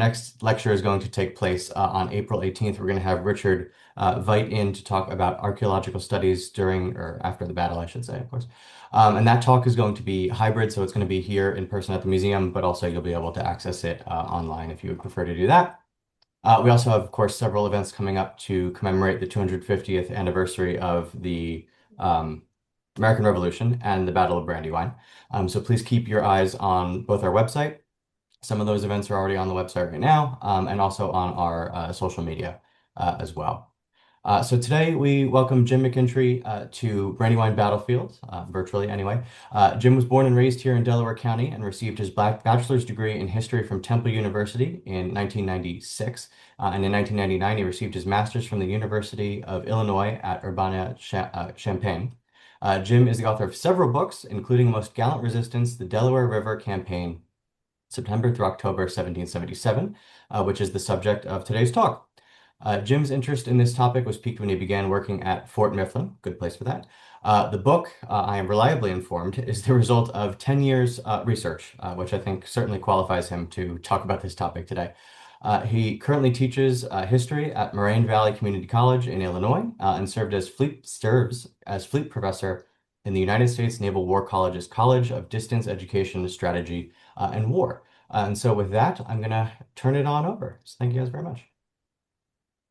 next lecture is going to take place on April 18th. We're going to have Richard Veit in to talk about archaeological studies during or after the battle, I should say, of course. And that talk is going to be hybrid, so it's going to be here in person at the museum, but also you'll be able to access it online if you would prefer to do that. We also have, of course, several events coming up to commemorate the 250th anniversary of the American Revolution and the Battle of Brandywine. So please keep your eyes on both our website. Some of those events are already on the website right now, and also on our social media as well. So today we welcome Jim Mc Intyre to Brandywine Battlefield, virtually anyway. Jim was born and raised here in Delaware County and received his bachelor's degree in history from Temple University in 1996. And in 1999, he received his master's from the University of Illinois at Urbana-Champaign. Jim is the author of several books, including Most Gallant Resistance, the Delaware River Campaign, September through October 1777, which is the subject of today's talk. Jim's interest in this topic was piqued when he began working at Fort Mifflin, good place for that. The book, I am reliably informed, is the result of 10 years research, which I think certainly qualifies him to talk about this topic today. He currently teaches history at Moraine Valley Community College in Illinois and serves as fleet professor in the United States Naval War College's College of Distance Education, Strategy, and War. And so with that, I'm going to turn it on over. So thank you guys very much.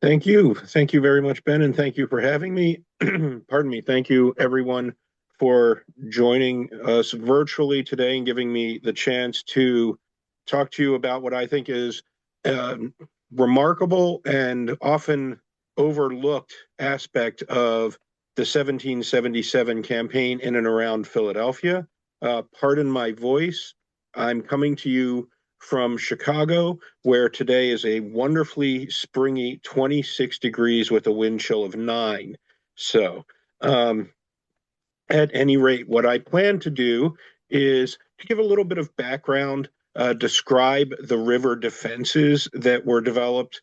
Thank you. Thank you very much, Ben, and thank you for having me. Pardon me. Thank you, everyone, for joining us virtually today and giving me the chance to talk to you about what I think is a remarkable and often overlooked aspect of the 1777 campaign in and around Philadelphia. Pardon my voice. I'm coming to you from Chicago, where today is a wonderfully springy 26 degrees with a wind chill of 9. So, at any rate, what I plan to do is to give a little bit of background, describe the river defenses that were developed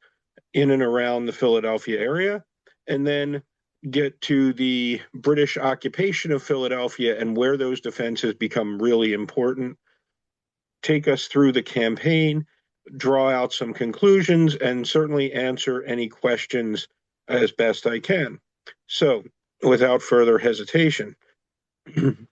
in and around the Philadelphia area, and then get to the British occupation of Philadelphia and where those defenses become really important, take us through the campaign, draw out some conclusions, and certainly answer any questions as best I can. So, without further hesitation, the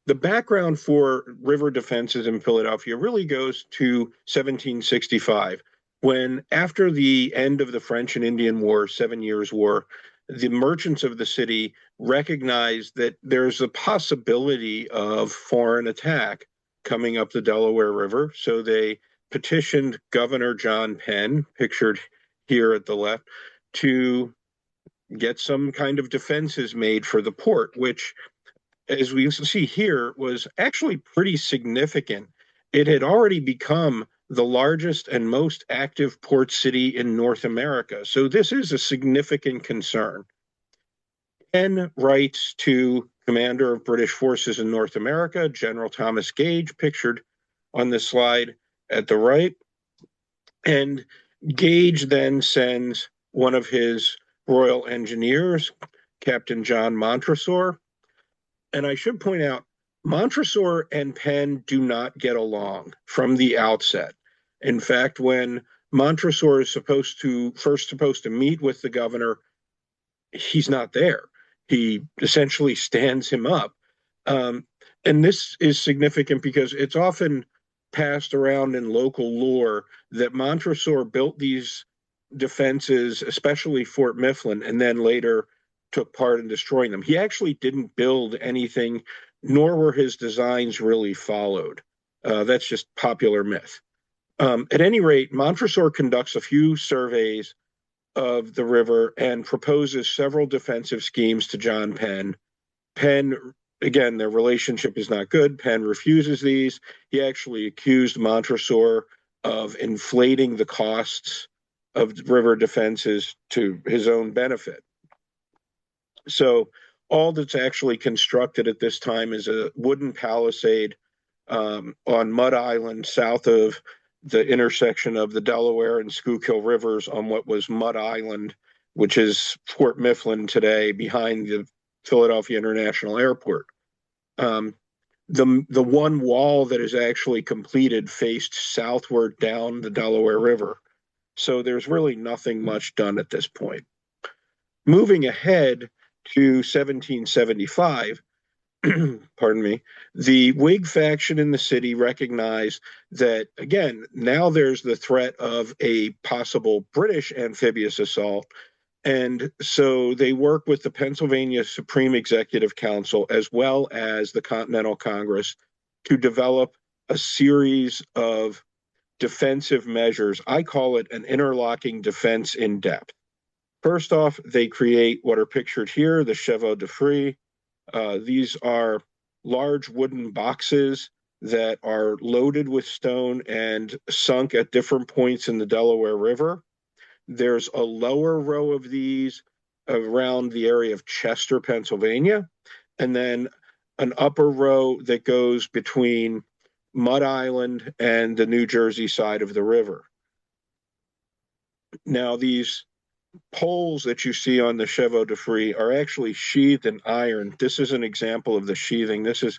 background for river defenses in Philadelphia really goes to 1765, when, after the end of the French and Indian War, 7 Years' War, the merchants of the city recognized that there's a possibility of foreign attack coming up the Delaware River. So they petitioned Governor John Penn, pictured here at the left, to get some kind of defenses made for the port, which, as we see here, was actually pretty significant. It had already become the largest and most active port city in North America. So this is a significant concern. Penn writes to Commander of British Forces in North America, General Thomas Gage, pictured on this slide at the right. And Gage then sends one of his Royal Engineers, Captain John Montresor. And I should point out, Montresor and Penn do not get along from the outset. In fact, when Montresor is supposed to meet with the governor, he's not there. He essentially stands him up. And this is significant because it's often passed around in local lore that Montresor built these defenses, especially Fort Mifflin, and then later took part in destroying them. He actually didn't build anything, nor were his designs really followed. That's just popular myth. At any rate, Montresor conducts a few surveys of the river and proposes several defensive schemes to John Penn. Penn, again, their relationship is not good. Penn refuses these. He actually accused Montresor of inflating the costs of river defenses to his own benefit. So all that's actually constructed at this time is a wooden palisade on Mud Island, south of the intersection of the Delaware and Schuylkill rivers, on what was Mud Island, which is Fort Mifflin today, behind the Philadelphia International Airport. the one wall that is actually completed faced southward down the Delaware River. So there's really nothing much done at this point. Moving ahead to 1775, pardon me, the Whig faction in the city recognized that, again, now there's the threat of a possible British amphibious assault. And so they work with the Pennsylvania Supreme Executive Council as well as the Continental Congress to develop a series of defensive measures. I call it an interlocking defense in depth. First off, they create what are pictured here, the chevaux de frise. These are large wooden boxes that are loaded with stone and sunk at different points in the Delaware River. There's a lower row of these around the area of Chester, Pennsylvania, and then an upper row that goes between Mud Island and the New Jersey side of the river. Now, these poles that you see on the chevaux de frise are actually sheathed in iron. This is an example of the sheathing. This is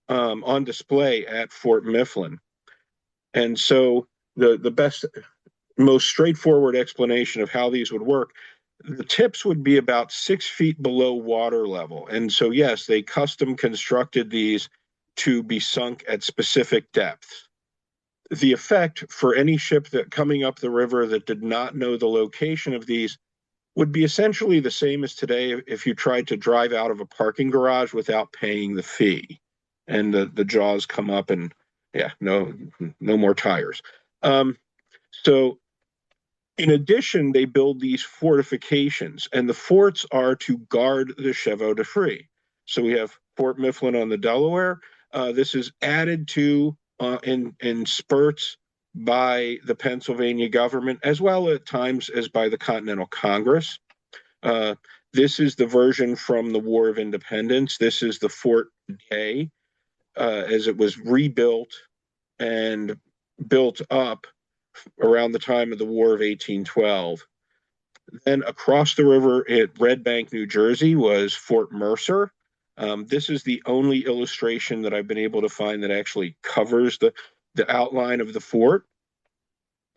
on display at Fort Mifflin. And so the best, most straightforward explanation of how these would work, the tips would be about 6 feet below water level. And so, yes, they custom constructed these to be sunk at specific depths. The effect for any ship that coming up the river that did not know the location of these would be essentially the same as today if you tried to drive out of a parking garage without paying the fee, and the jaws come up and no more tires. So in addition, they build these fortifications, and the forts are to guard the chevaux de frise. So we have Fort Mifflin on the Delaware. This is added to in spurts by the Pennsylvania government, as well at times as by the Continental Congress. This is the version from the War of Independence. This is the fort today, as it was rebuilt and built up around the time of the War of 1812. Then across the river at Red Bank, New Jersey, was Fort Mercer. This is the only illustration that I've been able to find that actually covers the outline of the fort.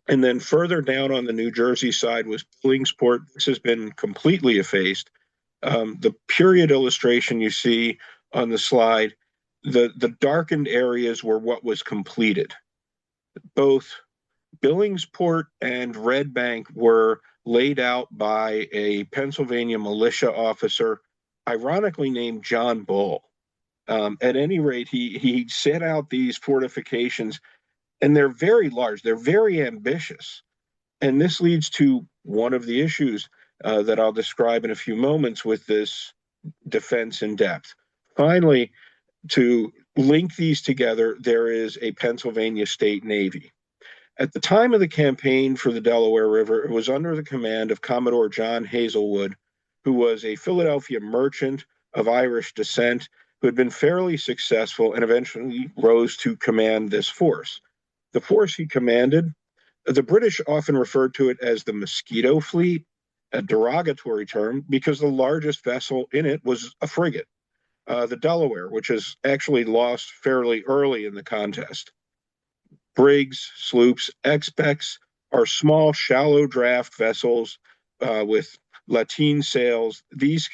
And then further down on the New Jersey side was Billingsport. This has been completely effaced. The period illustration you see on the slide, the darkened areas were what was completed. Both Billingsport and Red Bank were laid out by a Pennsylvania militia officer, ironically named John Bull. At any rate, he set out these fortifications, and they're very large. They're very ambitious. And this leads to one of the issues that I'll describe in a few moments with this defense in depth. Finally, to link these together, there is a Pennsylvania State Navy. At the time of the campaign for the Delaware River, it was under the command of Commodore John Hazelwood, who was a Philadelphia merchant of Irish descent who had been fairly successful and eventually rose to command this force. The force he commanded, the British often referred to it as the Mosquito Fleet, a derogatory term because the largest vessel in it was a frigate, the Delaware, which is actually lost fairly early in the contest. Brigs, sloops, expecs are small, shallow draft vessels with lateen sails. These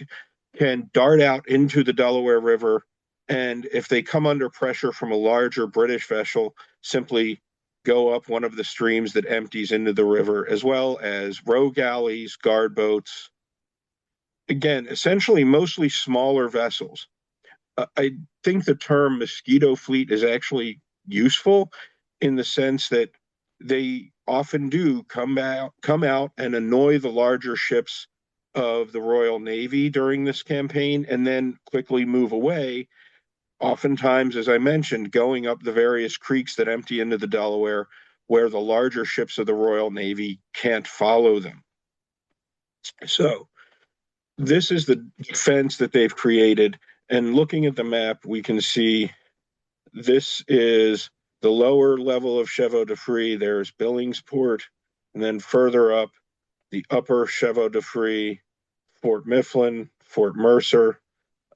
can dart out into the Delaware River, and if they come under pressure from a larger British vessel, simply go up one of the streams that empties into the river, as well as row galleys, guard boats. Again, essentially mostly smaller vessels. I think the term mosquito fleet is actually useful in the sense that they often do come out and annoy the larger ships of the Royal Navy during this campaign and then quickly move away, oftentimes, as I mentioned, going up the various creeks that empty into the Delaware where the larger ships of the Royal Navy can't follow them. So this is the defense that they've created. And looking at the map, we can see this is the lower level of chevaux de frise. There's Billingsport, and then further up, the upper chevaux de frise, Fort Mifflin, Fort Mercer.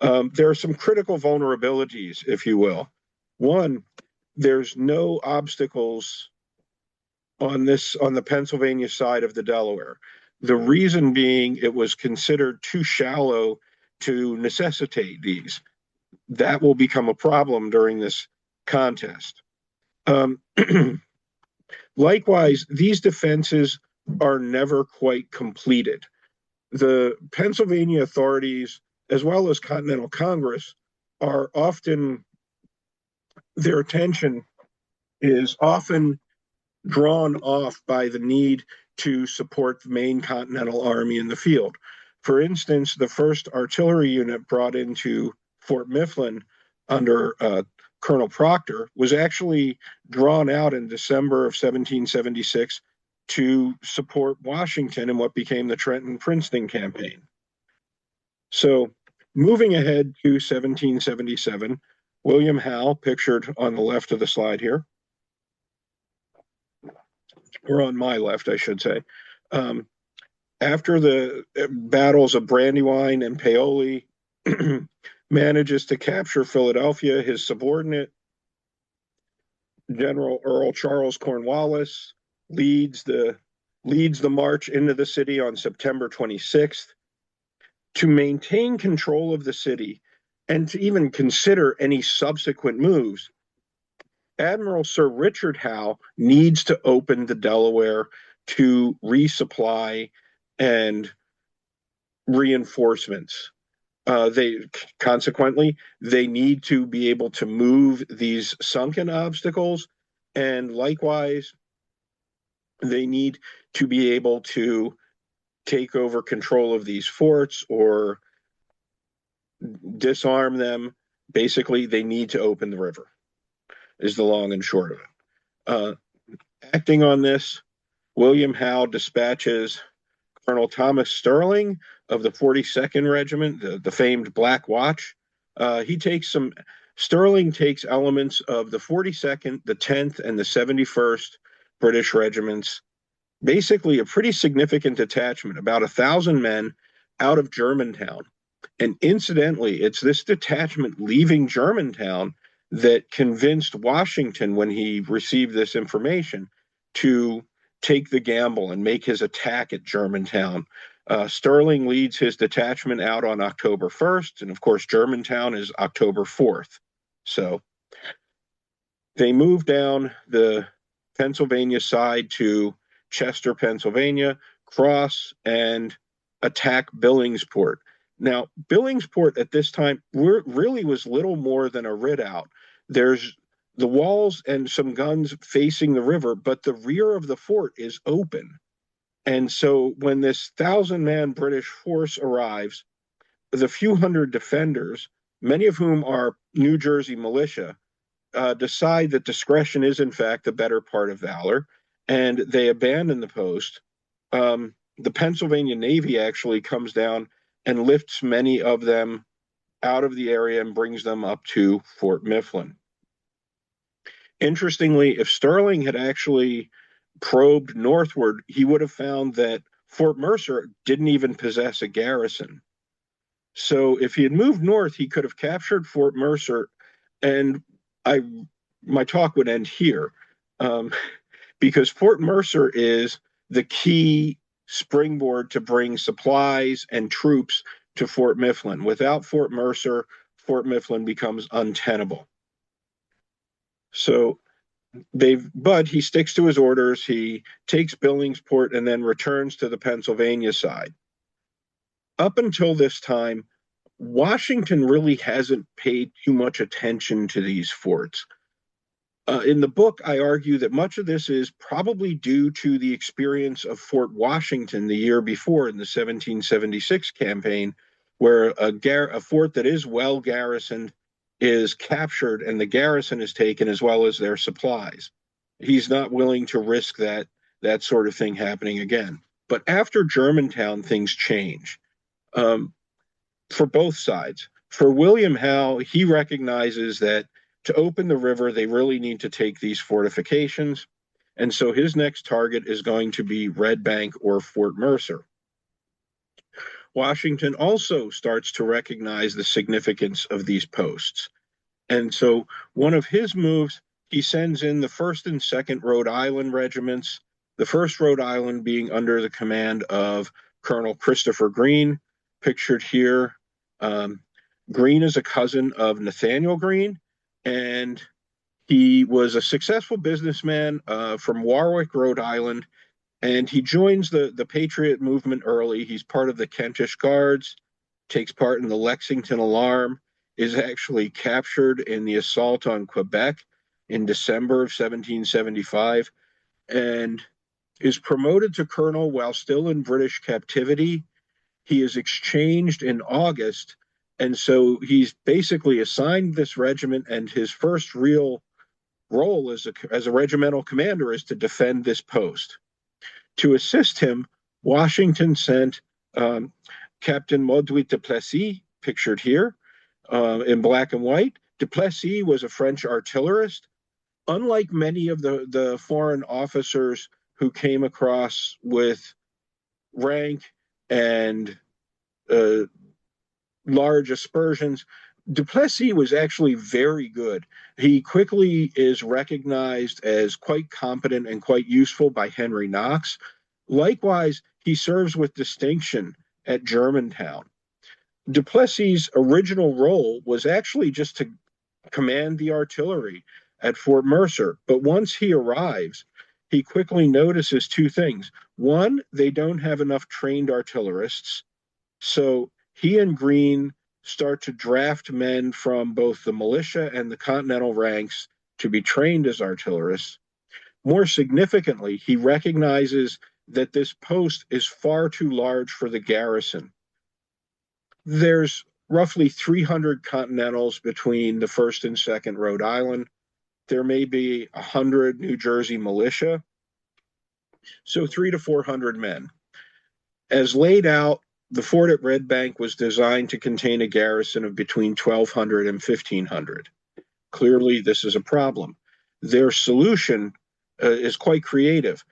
There are some critical vulnerabilities, if you will. One, there's no obstacles on the Pennsylvania side of the Delaware. The reason being it was considered too shallow to necessitate these. That will become a problem during this contest. Um, Likewise, these defenses are never quite completed. The Pennsylvania authorities, as well as Continental Congress, are often, their attention is often drawn off by the need to support the main Continental Army in the field. For instance, the first artillery unit brought into Fort Mifflin under Colonel Proctor was actually drawn out in December of 1776 to support Washington in what became the Trenton-Princeton campaign. So, moving ahead to 1777, William Howe, pictured on the left of the slide here, or on my left, I should say. Um, After the battles of Brandywine and Paoli, manages to capture Philadelphia. His subordinate, General Earl Charles Cornwallis, leads the march into the city on September 26th. To maintain control of the city and to even consider any subsequent moves, Admiral Sir Richard Howe needs to open the Delaware to resupply and reinforcements. They consequently they need to be able to move these sunken obstacles, and likewise, they need to be able to take over control of these forts or disarm them. Basically, they need to open the river. Is the long and short of it. Uh, Acting on this, William Howe dispatches Colonel Thomas Sterling of the 42nd Regiment, the famed Black Watch. Sterling takes elements of the 42nd, the 10th, and the 71st British regiments, basically a pretty significant detachment, about 1,000 men, out of Germantown. And incidentally, it's this detachment leaving Germantown that convinced Washington, when he received this information, to take the gamble and make his attack at Germantown. Sterling leads his detachment out on October 1st, and of course, Germantown is October 4th. So they move down the Pennsylvania side to Chester, Pennsylvania, cross and attack Billingsport. Now, Billingsport at this time really was little more than a redoubt. There's the walls and some guns facing the river, but the rear of the fort is open. And so when this 1,000-man British force arrives, the few hundred defenders, many of whom are New Jersey militia, decide that discretion is in fact the better part of valor, and they abandon the post. The Pennsylvania Navy actually comes down and lifts many of them out of the area and brings them up to Fort Mifflin. Interestingly, if Sterling had actually probed northward, he would have found that Fort Mercer didn't even possess a garrison. So if he had moved north, he could have captured Fort Mercer, and my talk would end here, because Fort Mercer is the key springboard to bring supplies and troops to Fort Mifflin. Without Fort Mercer, Fort Mifflin becomes untenable. So but he sticks to his orders. He takes Billingsport and then returns to the Pennsylvania side. Up until this time, Washington really hasn't paid too much attention to these forts. In the book, I argue that much of this is probably due to the experience of Fort Washington the year before in the 1776 campaign, where a fort that is well garrisoned is captured and the garrison is taken as well as their supplies. He's not willing to risk that sort of thing happening again. But after Germantown, things change for both sides. For William Howe, he recognizes that to open the river, they really need to take these fortifications. And so his next target is going to be Red Bank or Fort Mercer. Washington also starts to recognize the significance of these posts. And so one of his moves, he sends in the 1st and 2nd Rhode Island regiments, the 1st Rhode Island being under the command of Colonel Christopher Green, pictured here. Um, Green is a cousin of Nathaniel Green, and he was a successful businessman from Warwick, Rhode Island, and he joins the Patriot movement early. He's part of the Kentish Guards, takes part in the Lexington Alarm, is actually captured in the assault on Quebec in December of 1775, and is promoted to colonel while still in British captivity. He is exchanged in August, and so he's basically assigned this regiment, and his first real role as a regimental commander is to defend this post. To assist him, Washington sent Captain Mauduit de Plessis, pictured here in black and white. De Plessis was a French artillerist. Unlike many of the foreign officers who came across with rank and uh, large aspersions, Duplessis was actually very good. He quickly is recognized as quite competent and quite useful by Henry Knox. Likewise, he serves with distinction at Germantown. Duplessis' original role was actually just to command the artillery at Fort Mercer, but once he arrives, he quickly notices two things. One, they don't have enough trained artillerists, so he and Green start to draft men from both the militia and the Continental ranks to be trained as artillerists. More significantly, he recognizes that this post is far too large for the garrison. There's roughly 300 Continentals between the 1st and 2nd Rhode Island. There may be 100 New Jersey militia, so 300 to 400 men. As laid out, the fort at Red Bank was designed to contain a garrison of between 1,200 and 1,500. Clearly, this is a problem. Their solution is quite creative.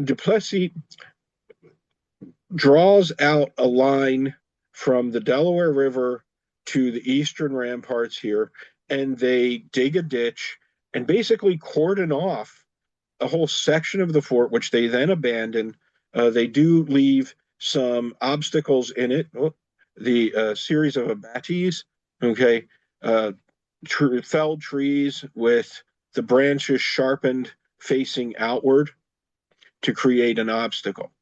Duplessis draws out a line from the Delaware River to the eastern ramparts here, and they dig a ditch and basically cordon off a whole section of the fort, which they then abandon. They do leave some obstacles in it, the series of abatis, okay, felled trees with the branches sharpened facing outward to create an obstacle.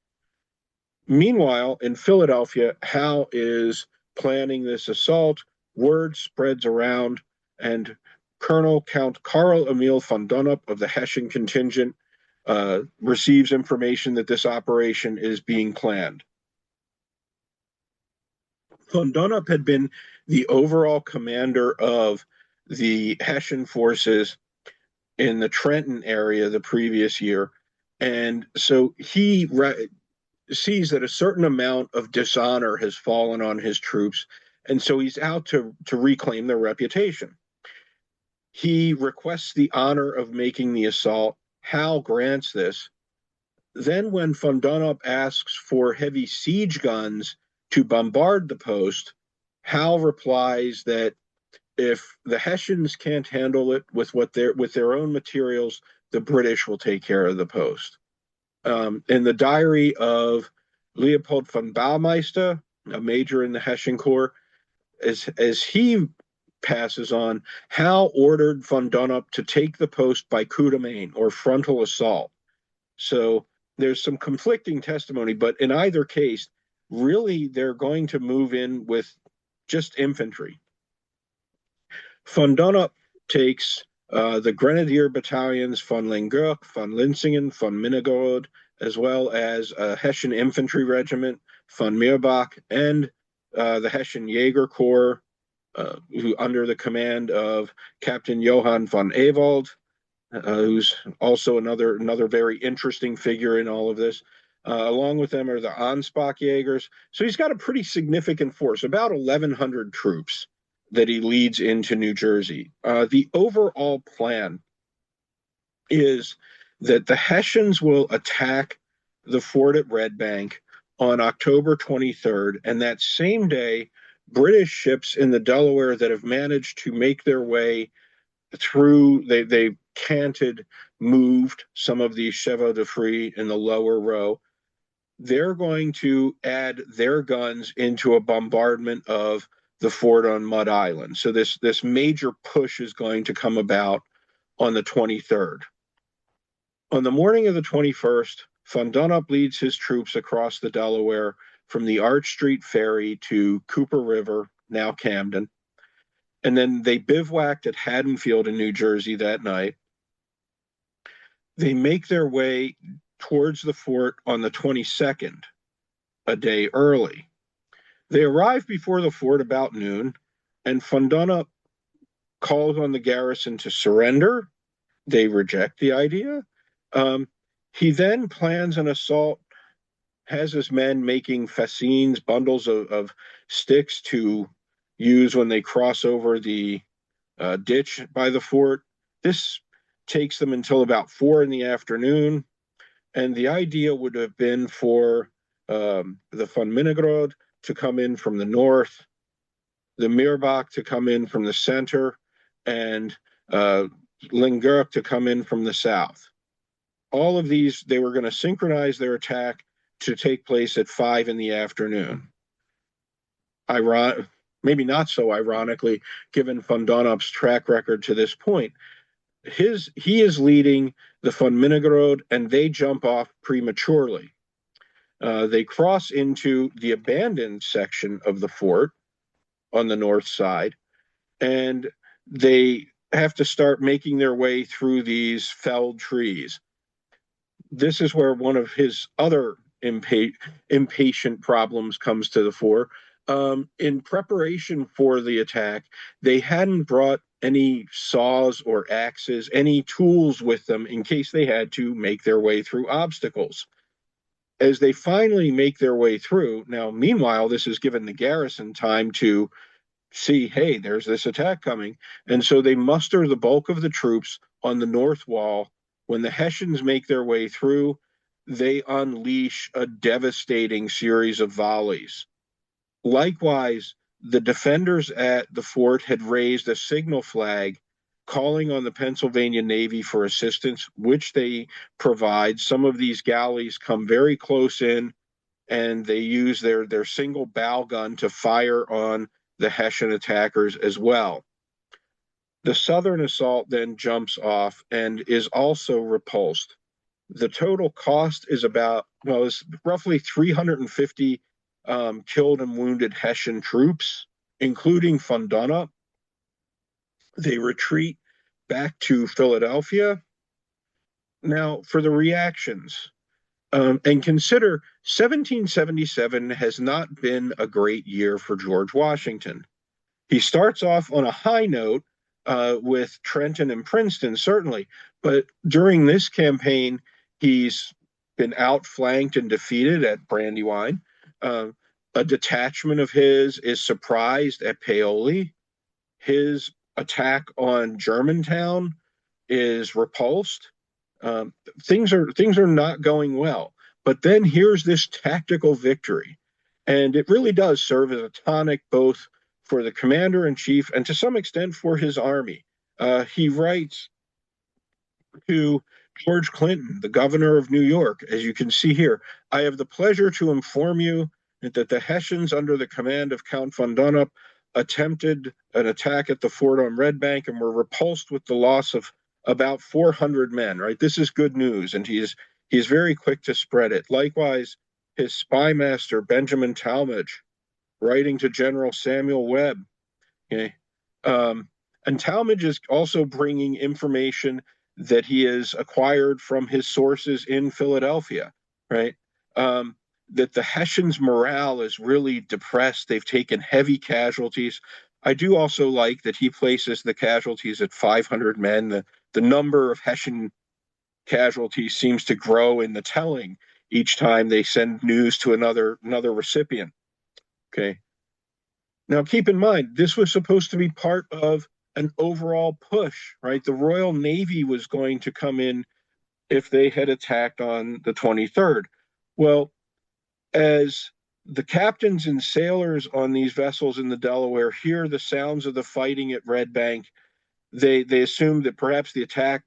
Meanwhile, in Philadelphia, Howe is planning this assault. Word spreads around, and Colonel Count Carl Emil von Donop of the Hessian contingent receives information that this operation is being planned. Von Donop had been the overall commander of the Hessian forces in the Trenton area the previous year, and so he sees that a certain amount of dishonor has fallen on his troops, and so he's out to reclaim their reputation. He requests the honor of making the assault. Hal grants this. Then, when von Donop asks for heavy siege guns to bombard the post, Hal replies that if the Hessians can't handle it with their own materials, the British will take care of the post. In the diary of Leopold von Baumeister, a major in the Hessian Corps, as he passes on, Hal ordered von Donop to take the post by coup de main, or frontal assault. So there's some conflicting testimony, but in either case, really they're going to move in with just infantry. Von Donop takes the Grenadier battalions von Lengerk, von Linsingen, von Minnegord, as well as a Hessian infantry regiment, von Mirbach, and the Hessian Jäger Corps, who under the command of Captain Johann von Ewald, who's also another very interesting figure in all of this. Along with them are the Ansbach Jägers. So he's got a pretty significant force, about 1,100 troops that he leads into New Jersey. The overall plan is that the Hessians will attack the fort at Red Bank on October 23rd, and that same day, British ships in the Delaware that have managed to make their way through. They canted, moved some of the chevaux de frise in the lower row. They're going to add their guns into a bombardment of the fort on Mud Island. So this major push is going to come about on the 23rd. On the morning of the 21st, Von Donop leads his troops across the Delaware from the Arch Street ferry to Cooper River, now Camden. And then they bivouacked at Haddonfield in New Jersey that night. They make their way towards the fort on the 22nd, a day early. They arrive before the fort about noon, and Von Donop calls on the garrison to surrender. They reject the idea. Um, he then plans an assault, has his men making fascines, bundles of sticks to use when they cross over the ditch by the fort. This takes them until about 4 in the afternoon. And the idea would have been for the von Minnegrod to come in from the north, the Mirbach to come in from the center, and Lingerk to come in from the south. All of these, they were going to synchronize their attack to take place at 5 in the afternoon. Maybe not so ironically, given von Donop's track record to this point. He is leading the von Minnegrod, and they jump off prematurely. They cross into the abandoned section of the fort on the north side, and they have to start making their way through these felled trees. This is where one of his other impatient problems comes to the fore. In preparation for the attack, they hadn't brought any saws or axes, any tools with them in case they had to make their way through obstacles. As they finally make their way through, now, meanwhile, this has given the garrison time to see, hey, there's this attack coming. And so they muster the bulk of the troops on the north wall. When the Hessians make their way through, they unleash a devastating series of volleys. Likewise, the defenders at the fort had raised a signal flag calling on the Pennsylvania Navy for assistance, which they provide. Some of these galleys come very close in, and they use their single bow gun to fire on the Hessian attackers as well. The southern assault then jumps off and is also repulsed. The total cost is is roughly 350 killed and wounded Hessian troops, including von Donop. They retreat back to Philadelphia. Now, for the reactions, and consider 1777 has not been a great year for George Washington. He starts off on a high note with Trenton and Princeton, certainly, but during this campaign, he's been outflanked and defeated at Brandywine. A detachment of his is surprised at Paoli. His attack on Germantown is repulsed. Things are not going well. But then here's this tactical victory, and it really does serve as a tonic both for the commander in chief and to some extent for his army. He writes to George Clinton, the governor of New York, as you can see here, I have the pleasure to inform you that the Hessians under the command of Count von Donop attempted an attack at the fort on Red Bank and were repulsed with the loss of about 400 men, right? This is good news, and he's very quick to spread it. Likewise, his spy master, Benjamin Talmadge, writing to General Samuel Webb. Okay? And Talmadge is also bringing information that he has acquired from his sources in Philadelphia, right? That the Hessians' morale is really depressed. They've taken heavy casualties. I do also like that he places the casualties at 500 men. The number of Hessian casualties seems to grow in the telling each time they send news to another recipient. Okay. Now, keep in mind, this was supposed to be part of an overall push, right? The Royal Navy was going to come in if they had attacked on the 23rd. Well, as The captains and sailors on these vessels in the Delaware hear the sounds of the fighting at Red Bank. They assume that perhaps the attack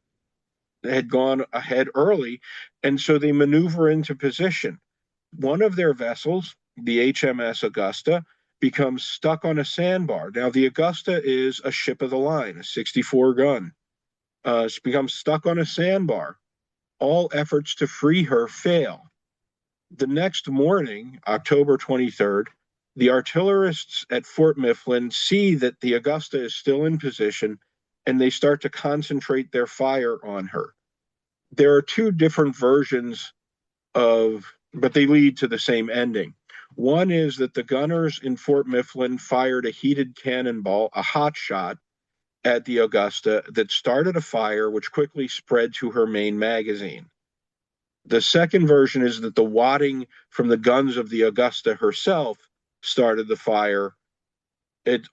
had gone ahead early, and so they maneuver into position. One of their vessels, the HMS Augusta, becomes stuck on a sandbar. Now, the Augusta is a ship of the line, a 64 gun. She becomes stuck on a sandbar. All efforts to free her fail. The next morning, October 23rd, the artillerists at Fort Mifflin see that the Augusta is still in position, and they start to concentrate their fire on her. There are two different versions but they lead to the same ending. One is that the gunners in Fort Mifflin fired a heated cannonball, a hot shot, at the Augusta that started a fire which quickly spread to her main magazine. The second version is that the wadding from the guns of the Augusta herself started the fire. It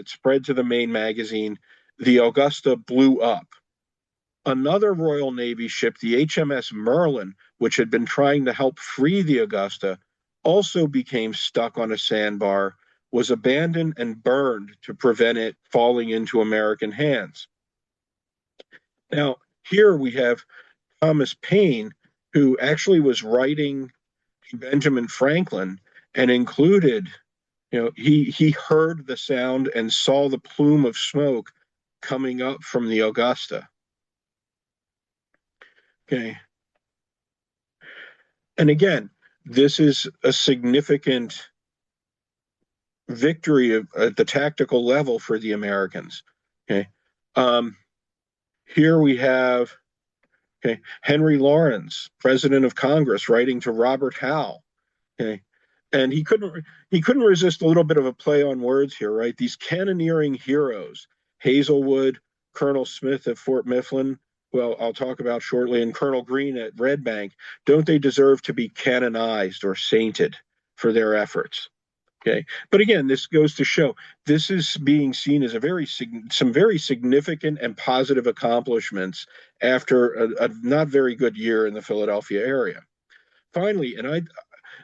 spread to the main magazine. The Augusta blew up. Another Royal Navy ship, the HMS Merlin, which had been trying to help free the Augusta, also became stuck on a sandbar, was abandoned and burned to prevent it falling into American hands. Now, here we have Thomas Paine, who actually was writing to Benjamin Franklin and included, he heard the sound and saw the plume of smoke coming up from the Augusta. Okay. And again, this is a significant victory at the tactical level for the Americans. Okay. Here we have Henry Lawrence, President of Congress, writing to Robert Howe. Okay. And he couldn't resist a little bit of a play on words here, right? These cannoneering heroes, Hazelwood, Colonel Smith at Fort Mifflin, well, I'll talk about shortly, and Colonel Green at Red Bank, don't they deserve to be canonized or sainted for their efforts? Okay, but again, this goes to show this is being seen as some very significant and positive accomplishments after a not very good year in the Philadelphia area. Finally,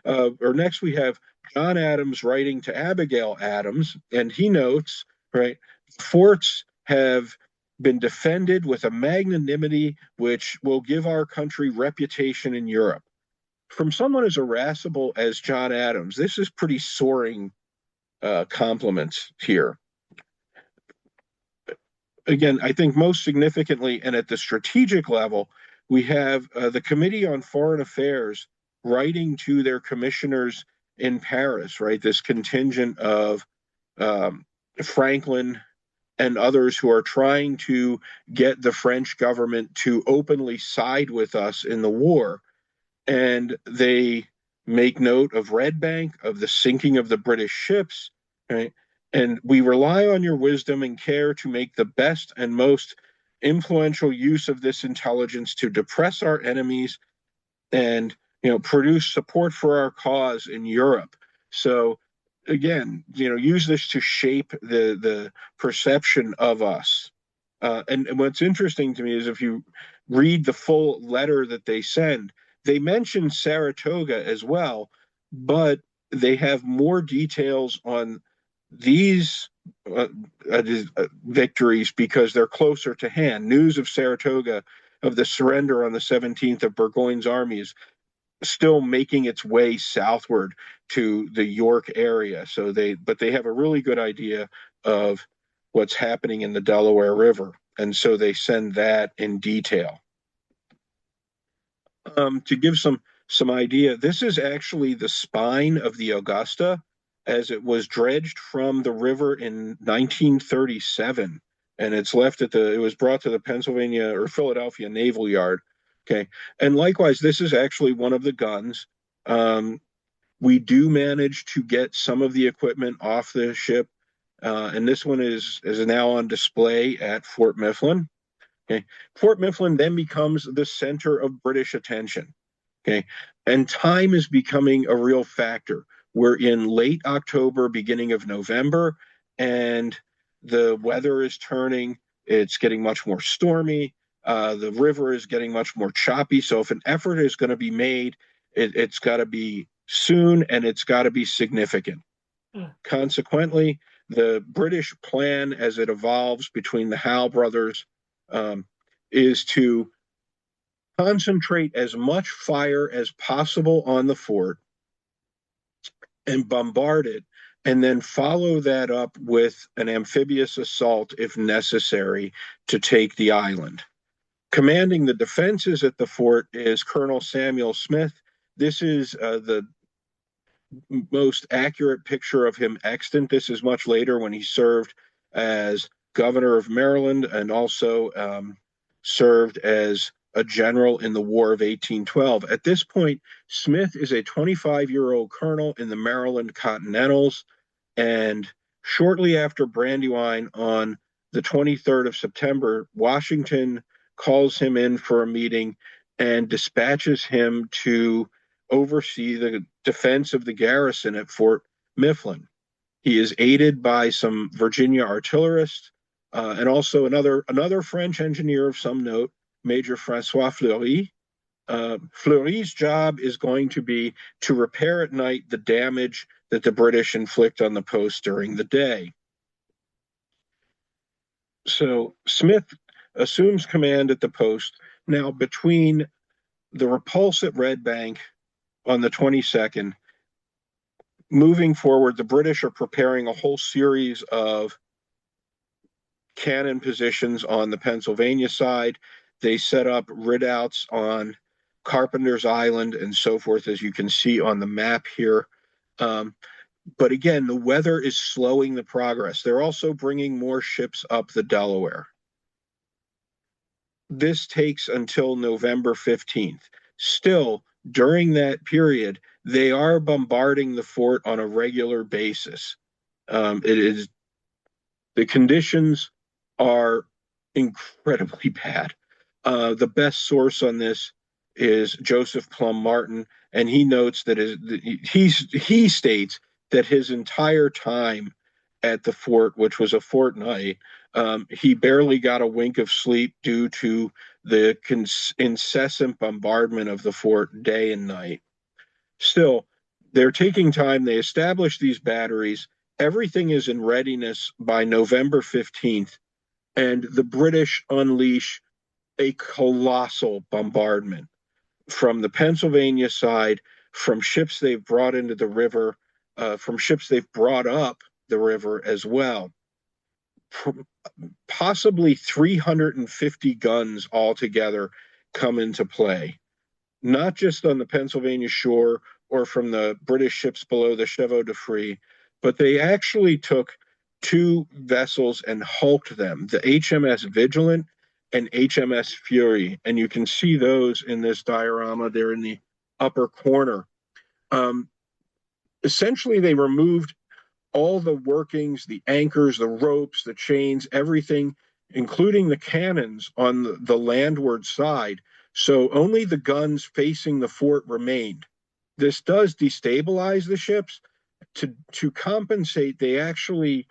next we have John Adams writing to Abigail Adams, and he notes, right, forts have been defended with a magnanimity which will give our country reputation in Europe. From someone as irascible as John Adams, this is pretty soaring compliments here. Again, I think most significantly and at the strategic level, we have the Committee on Foreign Affairs writing to their commissioners in Paris, right? This contingent of Franklin and others who are trying to get the French government to openly side with us in the war. And they make note of Red Bank, of the sinking of the British ships, right? And we rely on your wisdom and care to make the best and most influential use of this intelligence to depress our enemies and produce support for our cause in Europe. So again, use this to shape the perception of us. And what's interesting to me is if you read the full letter that they send, they mention Saratoga as well, but they have more details on these victories because they're closer to hand. News of Saratoga, of the surrender on the 17th of Burgoyne's armies, still making its way southward to the York area. But they have a really good idea of what's happening in the Delaware River, and so they send that in detail. To give some idea, this is actually the spine of the Augusta as it was dredged from the river in 1937, and it was brought to the Pennsylvania or Philadelphia Naval Yard. Okay, and likewise, this is actually one of the guns. We do manage to get some of the equipment off the ship, and this one is now on display at Fort Mifflin. Okay. Fort Mifflin then becomes the center of British attention. Okay. And time is becoming a real factor. We're in late October, beginning of November, and the weather is turning. It's getting much more stormy. The river is getting much more choppy. So if an effort is going to be made, it's got to be soon, and it's got to be significant. Consequently, the British plan as it evolves between the Howe brothers um, is to concentrate as much fire as possible on the fort and bombard it, and then follow that up with an amphibious assault if necessary to take the island. Commanding the defenses at the fort is Colonel Samuel Smith. This is the most accurate picture of him extant. This is much later when he served as governor of Maryland and also served as a general in the War of 1812. At this point, Smith is a 25-year-old colonel in the Maryland Continentals, and shortly after Brandywine on the 23rd of September, Washington calls him in for a meeting and dispatches him to oversee the defense of the garrison at Fort Mifflin. He is aided by some Virginia artillerists and also another French engineer of some note, Major Francois Fleury. Fleury's job is going to be to repair at night the damage that the British inflict on the post during the day. So Smith assumes command at the post. Now, between the repulse at Red Bank on the 22nd, moving forward, the British are preparing a whole series of cannon positions on the Pennsylvania side. They set up redoubts on Carpenter's Island and so forth, as you can see on the map here. But again, the weather is slowing the progress. They're also bringing more ships up the Delaware. This takes until November 15th. Still, during that period, they are bombarding the fort on a regular basis. The conditions are incredibly bad. The best source on this is Joseph Plum Martin, and he notes that he states that his entire time at the fort, which was a fortnight, he barely got a wink of sleep due to the incessant bombardment of the fort day and night. Still, they're taking time. They establish these batteries. Everything is in readiness by November 15th, and the British unleash a colossal bombardment from the Pennsylvania side, from ships they've brought into the river, from ships they've brought up the river as well. Possibly 350 guns altogether come into play, not just on the Pennsylvania shore or from the British ships below the Chevaux de Frise, but they actually took two vessels and hulked them, the HMS Vigilant and HMS Fury. And you can see those in this diorama there in the upper corner. Essentially, they removed all the workings, the anchors, the ropes, the chains, everything, including the cannons on the landward side. So only the guns facing the fort remained. This does destabilize the ships. To compensate, they actually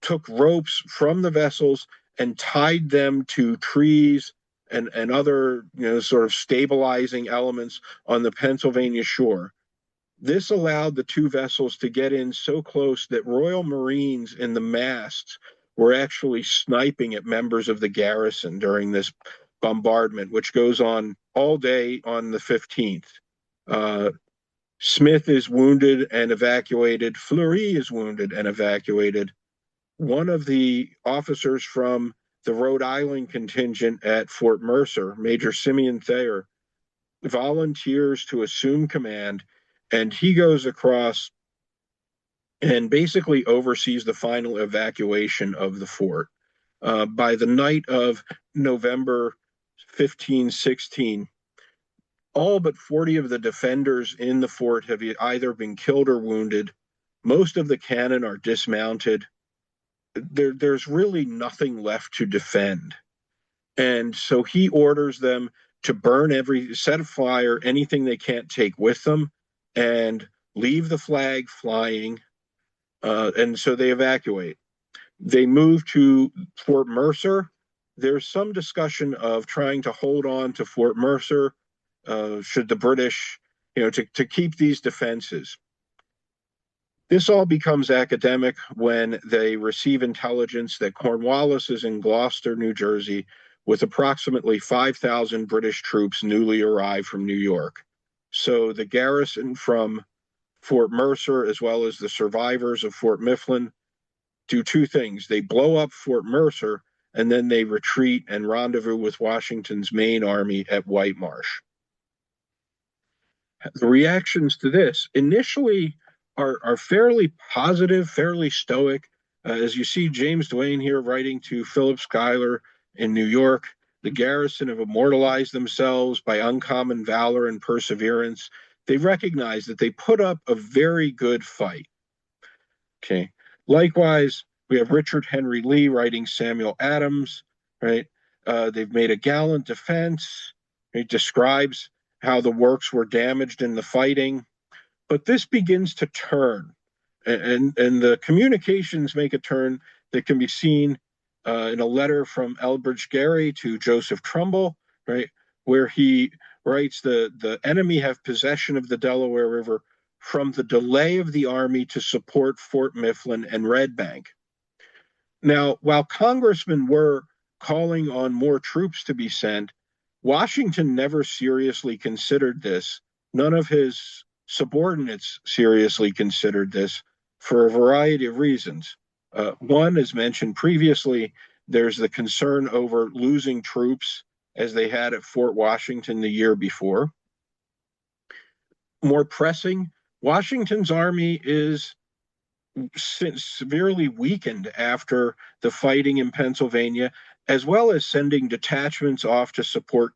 took ropes from the vessels and tied them to trees and other sort of stabilizing elements on the Pennsylvania shore. This allowed the two vessels to get in so close that Royal Marines in the masts were actually sniping at members of the garrison during this bombardment, which goes on all day on the 15th. Smith is wounded and evacuated. Fleury is wounded and evacuated. One of the officers from the Rhode Island contingent at Fort Mercer, Major Mc Intyre, volunteers to assume command, and he goes across and basically oversees the final evacuation of the fort. By the night of November 15, 16, all but 40 of the defenders in the fort have either been killed or wounded. Most of the cannon are dismounted. There's really nothing left to defend. And so he orders them to burn set afire anything they can't take with them and leave the flag flying. And so they evacuate. They move to Fort Mercer. There's some discussion of trying to hold on to Fort Mercer should the British to keep these defenses. This all becomes academic when they receive intelligence that Cornwallis is in Gloucester, New Jersey, with approximately 5,000 British troops newly arrived from New York. So the garrison from Fort Mercer, as well as the survivors of Fort Mifflin, do two things. They blow up Fort Mercer, and then they retreat and rendezvous with Washington's main army at White Marsh. The reactions to this initially are fairly positive, fairly stoic. As you see James Duane here writing to Philip Schuyler in New York, the garrison have immortalized themselves by uncommon valor and perseverance. They recognize that they put up a very good fight. Okay. Likewise, we have Richard Henry Lee writing Samuel Adams, right? They've made a gallant defense. It describes how the works were damaged in the fighting. But this begins to turn, and the communications make a turn that can be seen in a letter from Elbridge Gerry to Joseph Trumbull, right, where he writes the enemy have possession of the Delaware River from the delay of the army to support Fort Mifflin and Red Bank. Now, while congressmen were calling on more troops to be sent, Washington never seriously considered this. None of his subordinates seriously considered this for a variety of reasons. One, as mentioned previously, there's the concern over losing troops as they had at Fort Washington the year before. More pressing, Washington's army is severely weakened after the fighting in Pennsylvania, as well as sending detachments off to support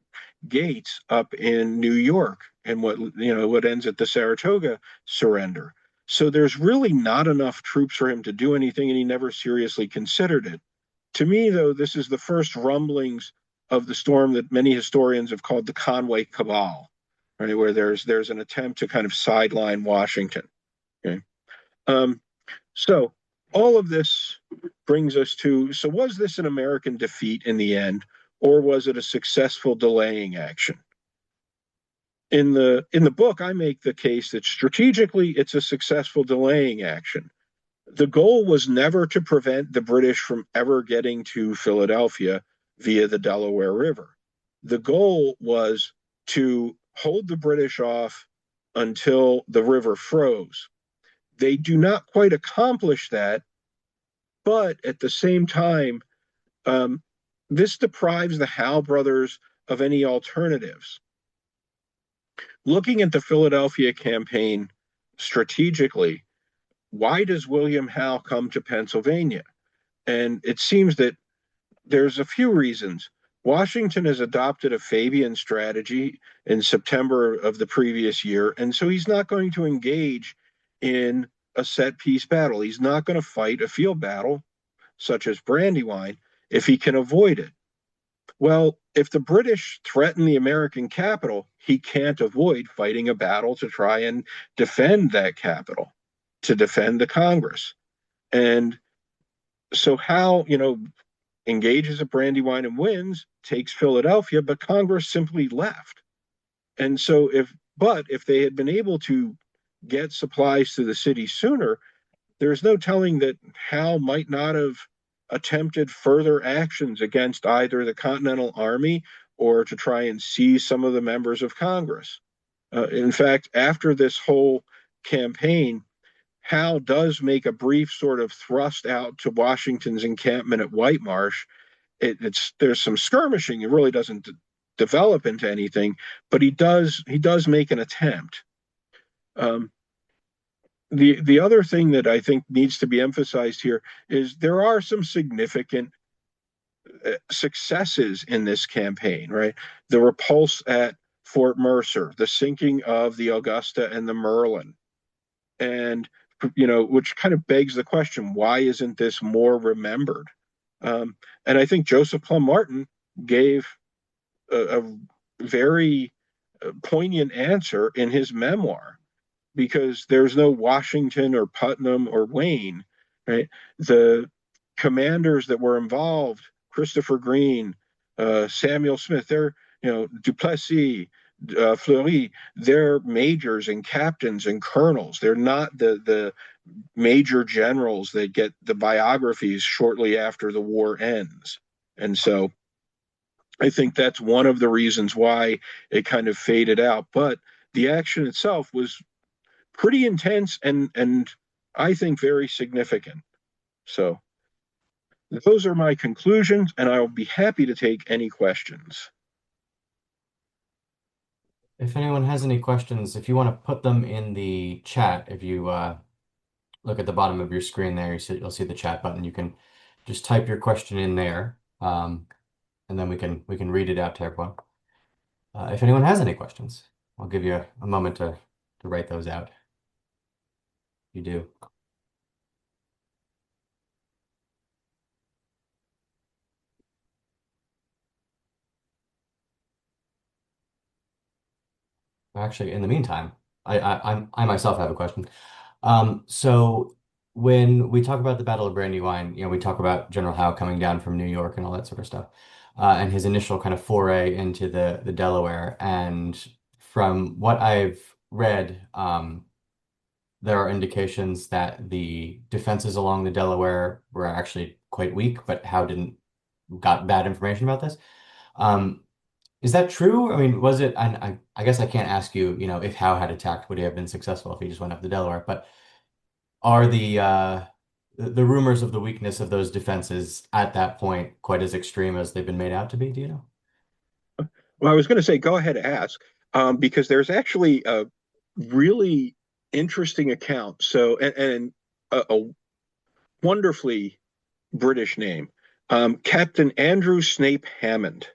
Gates up in New York and what ends at the Saratoga surrender. So there's really not enough troops for him to do anything, and he never seriously considered it. To me, though, this is the first rumblings of the storm that many historians have called the Conway Cabal, right, where there's an attempt to kind of sideline Washington. Okay. So all of this brings us to, so was this an American defeat in the end, or was it a successful delaying action? In the book, I make the case that strategically it's a successful delaying action. The goal was never to prevent the British from ever getting to Philadelphia via the Delaware River. The goal was to hold the British off until the river froze. They do not quite accomplish that, but at the same time, this deprives the Howe brothers of any alternatives. Looking at the Philadelphia campaign strategically, why does William Howe come to Pennsylvania? And it seems that there's a few reasons. Washington has adopted a Fabian strategy in September of the previous year, and so he's not going to engage in a set piece battle. He's not going to fight a field battle such as Brandywine if he can avoid it. Well, if the British threaten the American capital, he can't avoid fighting a battle to try and defend that capital, to defend the Congress. And so Howe, engages at Brandywine and wins, takes Philadelphia, but Congress simply left. And so if they had been able to get supplies to the city sooner, there's no telling that Howe might not have attempted further actions against either the Continental Army or to try and seize some of the members of Congress. In fact, after this whole campaign, Howe does make a brief sort of thrust out to Washington's encampment at White Marsh. There's some skirmishing. It really doesn't develop into anything, but he does make an attempt. The other thing that I think needs to be emphasized here is there are some significant successes in this campaign, right? The repulse at Fort Mercer, the sinking of the Augusta and the Merlin, and which kind of begs the question, why isn't this more remembered? And I think Joseph Plum Martin gave a very poignant answer in his memoir, because there's no Washington or Putnam or Wayne, right? The commanders that were involved, Christopher Green, Samuel Smith, Duplessis, Fleury, they're majors and captains and colonels. They're not the major generals that get the biographies shortly after the war ends. And so I think that's one of the reasons why it kind of faded out. But the action itself was pretty intense and I think very significant. So those are my conclusions, and I'll be happy to take any questions. If anyone has any questions, if you want to put them in the chat, if you look at the bottom of your screen there, you'll see the chat button. You can just type your question in there, and then we can read it out to everyone. If anyone has any questions, I'll give you a moment to write those out. You do. Actually, in the meantime, I myself have a question. So when we talk about the Battle of Brandywine, we talk about General Howe coming down from New York and all that sort of stuff, and his initial kind of foray into the Delaware. And from what I've read, there are indications that the defenses along the Delaware were actually quite weak, but Howe didn't got bad information about this. Um, is that true? I mean, was it? I guess I can't ask you, if Howe had attacked, would he have been successful if he just went up the Delaware? But are the rumors of the weakness of those defenses at that point quite as extreme as they've been made out to be? Do you know? Well, I was going to say, go ahead and ask, because there's actually a really interesting account. So, and a wonderfully British name, Captain Andrew Snape Hammond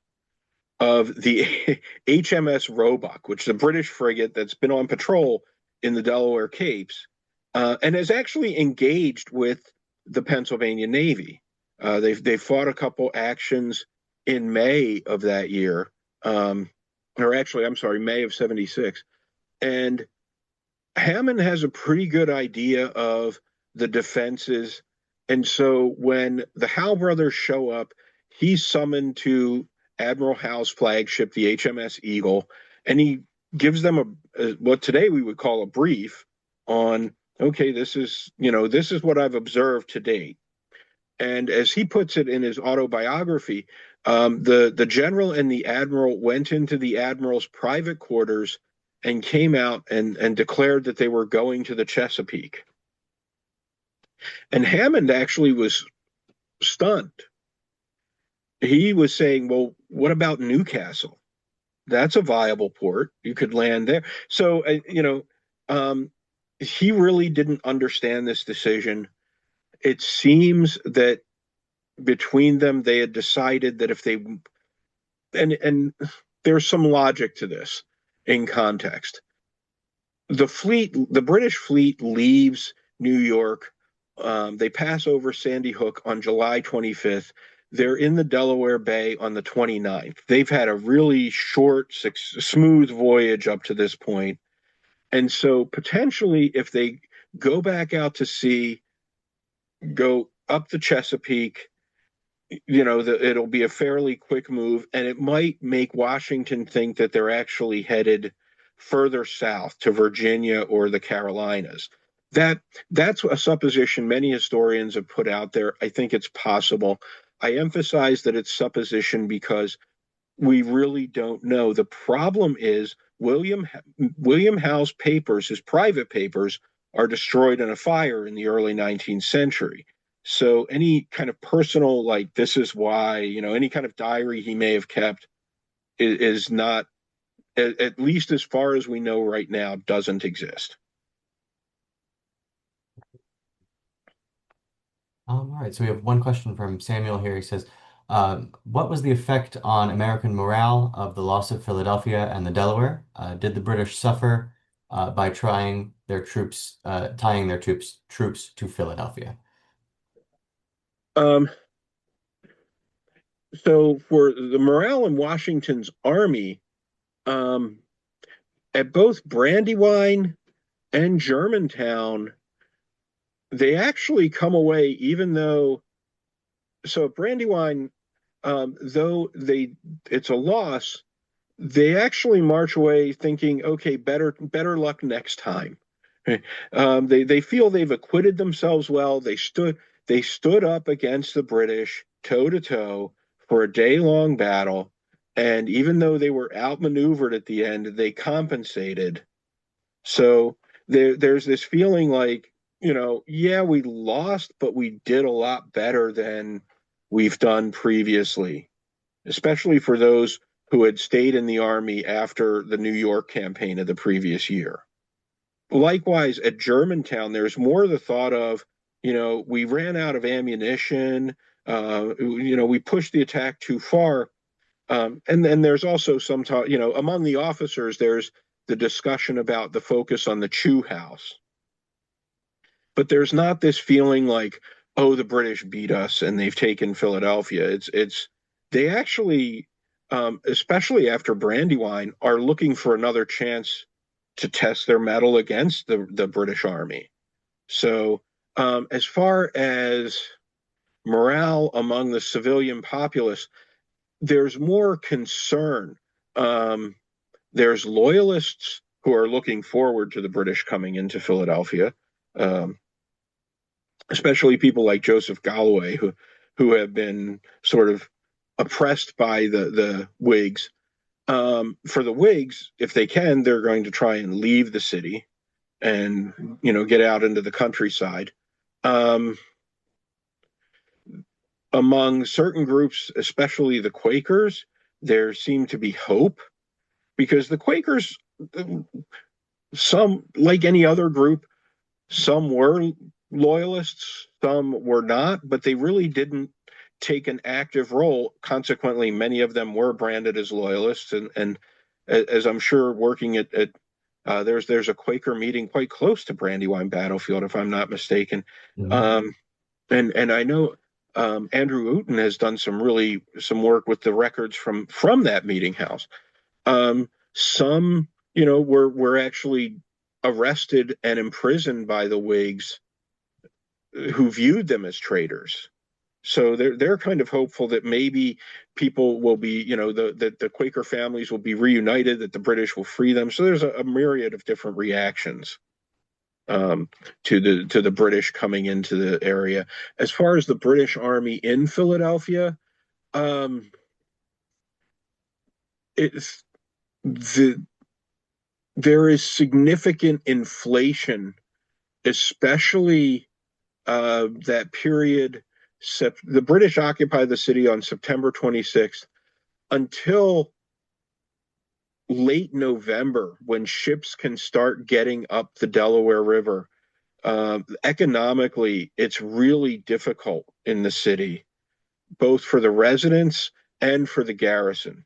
of the HMS Roebuck, which is a British frigate that's been on patrol in the Delaware Capes, and has actually engaged with the Pennsylvania Navy. They fought a couple actions in May of that year, or actually, I'm sorry, May of '76, and Hammond has a pretty good idea of the defenses. And so when the Howe brothers show up, he's summoned to Admiral Howe's flagship, the HMS Eagle, and he gives them what today we would call a brief on, okay, this is what I've observed to date. And as he puts it in his autobiography, the general and the admiral went into the admiral's private quarters and came out and declared that they were going to the Chesapeake. And Hammond actually was stunned. He was saying, well, what about Newcastle? That's a viable port. You could land there. So, he really didn't understand this decision. It seems that between them, they had decided that if they, and there's some logic to this in context. The British fleet leaves New York. They pass over Sandy Hook on July 25th. They're in the Delaware Bay on the 29th. They've had a really short, smooth voyage up to this point. And so potentially, if they go back out to sea, go up the Chesapeake, it'll be a fairly quick move, and it might make Washington think that they're actually headed further south to Virginia or the Carolinas. That's a supposition many historians have put out there. I think it's possible. I emphasize that it's supposition because we really don't know. The problem is William Howe's papers, his private papers, are destroyed in a fire in the early 19th century. So any kind of personal, like this is why, any kind of diary he may have kept is not, at least as far as we know right now, doesn't exist. All right, so we have one question from Samuel here. He says, what was the effect on American morale of the loss of Philadelphia and the Delaware? Did the British suffer by tying their troops to Philadelphia? Um, so for the morale in Washington's army, um, at both Brandywine and Germantown, they actually come away, even though, so Brandywine, though it's a loss, they actually march away thinking, okay, better luck next time. They feel they've acquitted themselves well. They stood up against the British toe to toe for a day long battle, and even though they were outmaneuvered at the end, they compensated. So there's this feeling like, yeah, we lost, but we did a lot better than we've done previously, especially for those who had stayed in the Army after the New York campaign of the previous year. Likewise, at Germantown, there's more the thought of, we ran out of ammunition, we pushed the attack too far. And then there's also some talk, among the officers, there's the discussion about the focus on the Chew House. But there's not this feeling like, oh, the British beat us and they've taken Philadelphia. They actually, especially after Brandywine, are looking for another chance to test their mettle against the British Army. So, as far as morale among the civilian populace, there's more concern. There's loyalists who are looking forward to the British coming into Philadelphia, um, especially people like Joseph Galloway, who have been sort of oppressed by the Whigs. For the Whigs, if they can, they're going to try and leave the city and get out into the countryside. Um, Among certain groups, especially the Quakers, there seemed to be hope because the Quakers, some like any other group, some were loyalists, some were not, but they really didn't take an active role. Consequently, many of them were branded as loyalists, and as I'm sure working there's a Quaker meeting quite close to Brandywine Battlefield, if I'm not mistaken. Mhm. Um, and I know Andrew Uten has done some work with the records from that meeting house. Some, were actually arrested and imprisoned by the Whigs who viewed them as traitors. So they're kind of hopeful that maybe people will be, that the Quaker families will be reunited, that the British will free them. So there's a myriad of different reactions um, to the British coming into the area. As far as the British Army in Philadelphia, um, it's the there is significant inflation, especially that period. The British occupied the city on September 26th until late November, when ships can start getting up the Delaware River. Economically, it's really difficult in the city, both for the residents and for the garrison.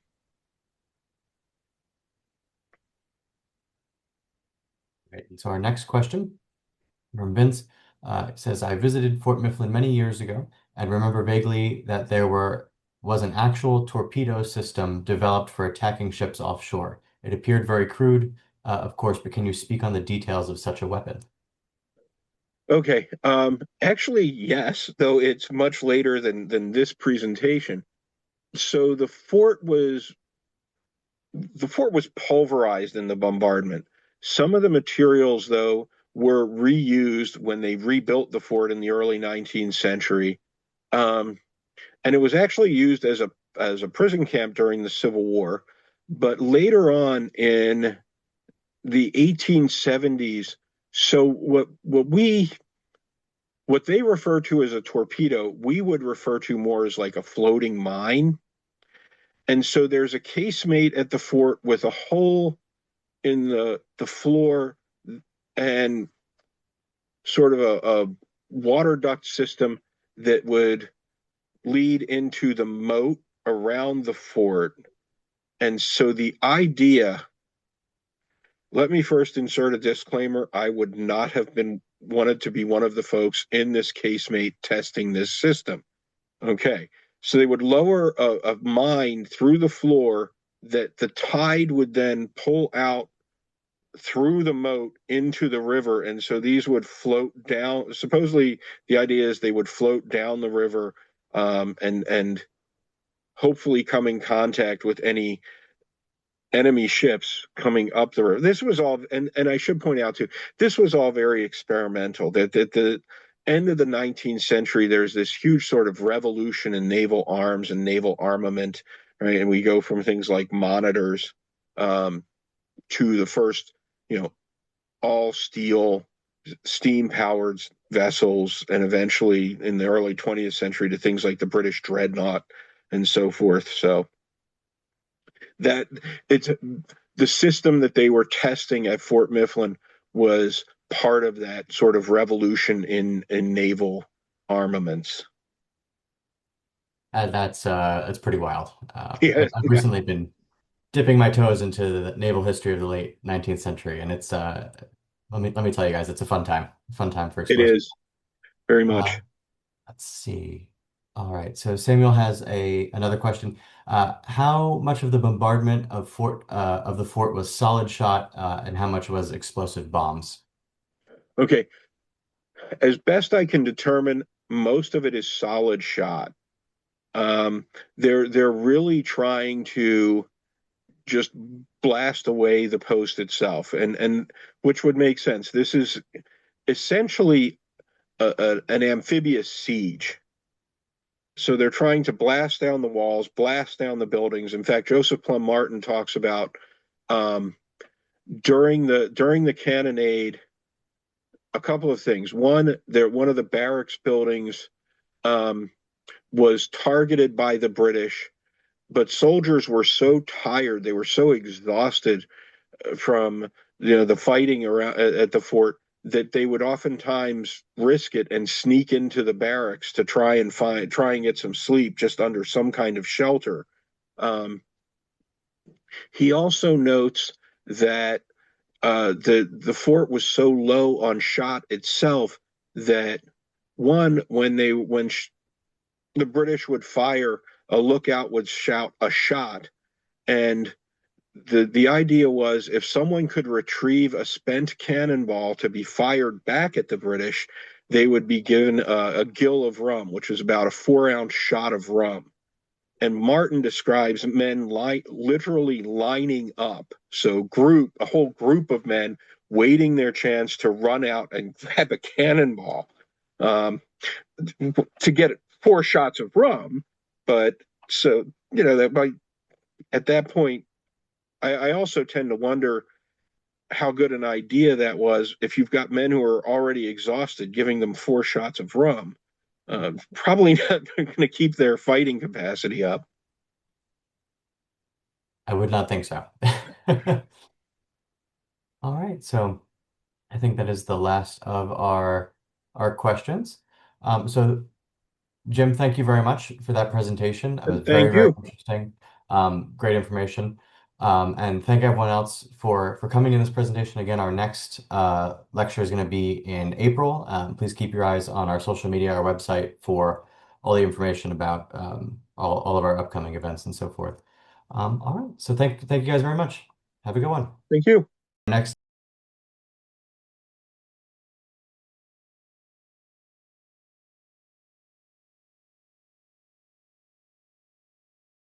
Right. And so our next question from Vince says, I visited Fort Mifflin many years ago and remember vaguely that was an actual torpedo system developed for attacking ships offshore. It appeared very crude, of course, but can you speak on the details of such a weapon? Okay. Actually, yes, though it's much later than this presentation. So the fort was pulverized in the bombardment. Some of the materials, though, were reused when they rebuilt the fort in the early 19th century. Um, and it was actually used as a prison camp during the Civil War. But later on in the 1870s, so what they refer to as a torpedo, we would refer to more as like a floating mine. And so there's a casemate at the fort with a hole in the floor and sort of a water duct system that would lead into the moat around the fort. And so the idea, let me first insert a disclaimer. I would not have been wanted to be one of the folks in this casemate testing this system. Okay. So they would lower a mine through the floor that the tide would then pull out through the moat into the river. And so these would float down. Supposedly, the idea is they would float down the river and hopefully come in contact with any enemy ships coming up the river. This was all, and I should point out too, this was all very experimental. That at the end of the 19th century, there's this huge sort of revolution in naval arms and naval armament, right? And we go from things like monitors um, to the first, you know, all steel, steam powered vessels, and eventually in the early 20th century to things like the British dreadnought and so forth. So that it's the system that they were testing at Fort Mifflin was part of that sort of revolution in naval armaments. That's pretty wild. Yeah, I've recently been dipping my toes into the naval history of the late 19th century, and it's let me tell you guys, it's a fun time for it explorers. is very Uh, much. let's see. All right, so Samuel has a another question. How much of the bombardment of the fort was solid shot, and how much was explosive bombs? Okay, as best I can determine, most of it is solid shot. Um, they're really trying to just blast away the post itself, and which would make sense. This is essentially an amphibious siege. So they're trying to blast down the walls, blast down the buildings. In fact, Joseph Plum Martin talks about um, during the cannonade a couple of things. One, there one of the barracks buildings um, was targeted by the British, but soldiers were so tired, they were so exhausted from the fighting around at the fort that they would oftentimes risk it and sneak into the barracks to try and get some sleep just under some kind of shelter. Um, he also notes that the fort was so low on shot itself that when the British would fire, a lookout would shout a shot, and the idea was if someone could retrieve a spent cannonball to be fired back at the British, they would be given a gill of rum, which is about a 4 ounce shot of rum. And Martin describes men literally lining up, so a whole group of men waiting their chance to run out and grab a cannonball um, to get 4 shots of rum. But so that by at that point, I also tend to wonder how good an idea that was if you've got men who are already exhausted, giving them 4 shots of rum. Probably not going to keep their fighting capacity up. I would not think so. All right, so I think that is the last of our questions. So Jim, thank you very much for that presentation. It was very, Thank very you. interesting. Great information. And thank everyone else for coming in this presentation. Again, our next lecture is going to be in April. Please keep your eyes on our social media, our website for all the information about all of our upcoming events and so forth. All right. So thank you guys very much. Have a good one. Thank you. Next.